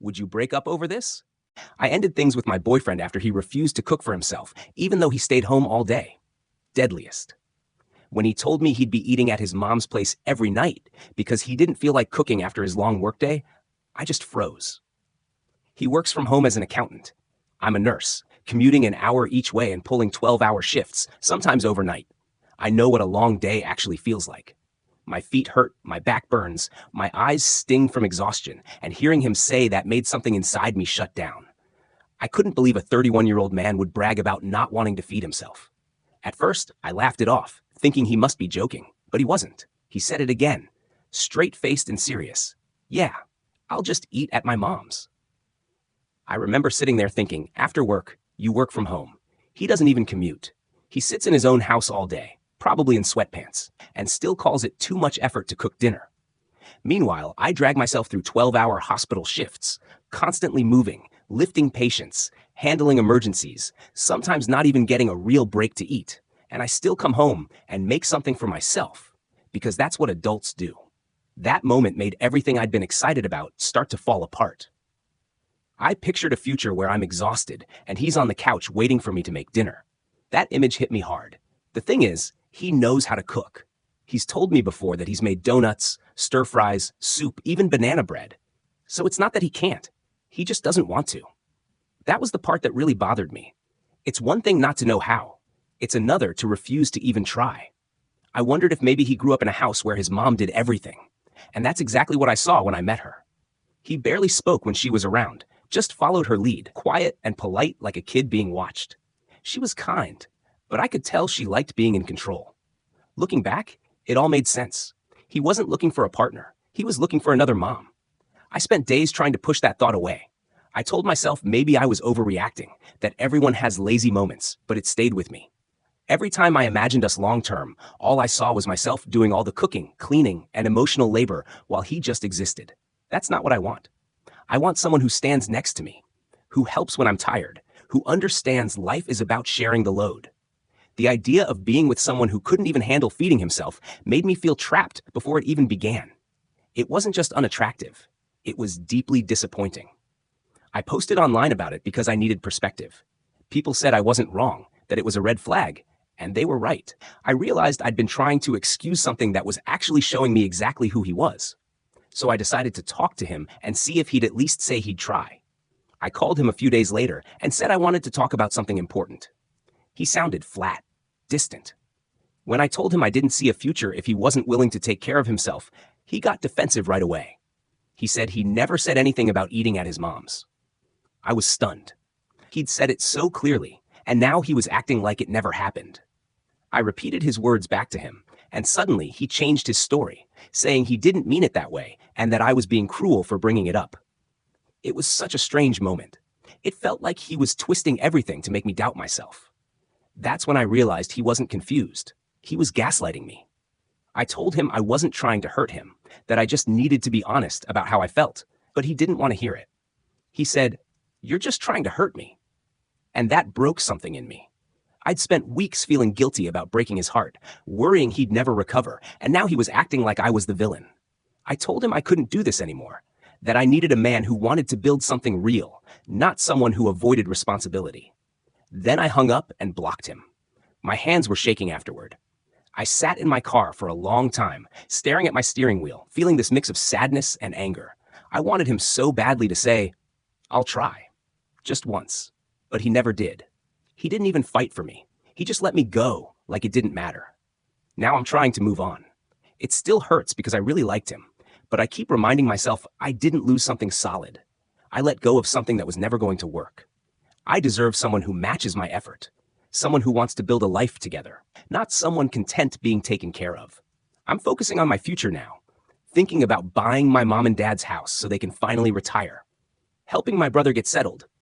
Would you break up over this? I ended things with my boyfriend after he refused to cook for himself, even though he stayed home all day. Deadliest. When he told me he'd be eating at his mom's place every night because he didn't feel like cooking after his long workday, I just froze. He works from home as an accountant. I'm a nurse, commuting an hour each way and pulling 12-hour shifts, sometimes overnight. I know what a long day actually feels like. My feet hurt, my back burns, my eyes sting from exhaustion, and hearing him say that made something inside me shut down. I couldn't believe a 31-year-old man would brag about not wanting to feed himself. At first, I laughed it off, thinking he must be joking, but he wasn't. He said it again, straight-faced and serious. Yeah, I'll just eat at my mom's. I remember sitting there thinking, after work, you work from home. He doesn't even commute. He sits in his own house all day, probably in sweatpants, and still calls it too much effort to cook dinner. Meanwhile, I drag myself through 12-hour hospital shifts, constantly moving, lifting patients, handling emergencies, sometimes not even getting a real break to eat. And I still come home and make something for myself, because that's what adults do. That moment made everything I'd been excited about start to fall apart. I pictured a future where I'm exhausted and he's on the couch waiting for me to make dinner. That image hit me hard. The thing is, he knows how to cook. He's told me before that he's made donuts, stir fries, soup, even banana bread. So it's not that he can't. He just doesn't want to. That was the part that really bothered me. It's one thing not to know how. It's another to refuse to even try. I wondered if maybe he grew up in a house where his mom did everything. And that's exactly what I saw when I met her. He barely spoke when she was around, just followed her lead, quiet and polite like a kid being watched. She was kind, but I could tell she liked being in control. Looking back, it all made sense. He wasn't looking for a partner. He was looking for another mom. I spent days trying to push that thought away. I told myself maybe I was overreacting, that everyone has lazy moments, but it stayed with me. Every time I imagined us long-term, all I saw was myself doing all the cooking, cleaning, and emotional labor while he just existed. That's not what I want. I want someone who stands next to me, who helps when I'm tired, who understands life is about sharing the load. The idea of being with someone who couldn't even handle feeding himself made me feel trapped before it even began. It wasn't just unattractive. It was deeply disappointing. I posted online about it because I needed perspective. People said I wasn't wrong, that it was a red flag, and they were right. I realized I'd been trying to excuse something that was actually showing me exactly who he was. So I decided to talk to him and see if he'd at least say he'd try. I called him a few days later and said I wanted to talk about something important. He sounded flat, distant. When I told him I didn't see a future if he wasn't willing to take care of himself, he got defensive right away. He said he never said anything about eating at his mom's. I was stunned. He'd said it so clearly, and now he was acting like it never happened. I repeated his words back to him, and suddenly he changed his story, saying he didn't mean it that way and that I was being cruel for bringing it up. It was such a strange moment. It felt like he was twisting everything to make me doubt myself. That's when I realized he wasn't confused. He was gaslighting me. I told him I wasn't trying to hurt him, that I just needed to be honest about how I felt, but he didn't want to hear it. He said, "You're just trying to hurt me." And that broke something in me. I'd spent weeks feeling guilty about breaking his heart, worrying he'd never recover, and now he was acting like I was the villain. I told him I couldn't do this anymore, that I needed a man who wanted to build something real, not someone who avoided responsibility. Then I hung up and blocked him. My hands were shaking afterward. I sat in my car for a long time, staring at my steering wheel, feeling this mix of sadness and anger. I wanted him so badly to say, "I'll try." Just once. But he never did. He didn't even fight for me. He just let me go, like it didn't matter. Now I'm trying to move on. It still hurts because I really liked him, but I keep reminding myself I didn't lose something solid. I let go of something that was never going to work. I deserve someone who matches my effort, someone who wants to build a life together, not someone content being taken care of. I'm focusing on my future now, thinking about buying my mom and dad's house so they can finally retire, helping my brother get settled,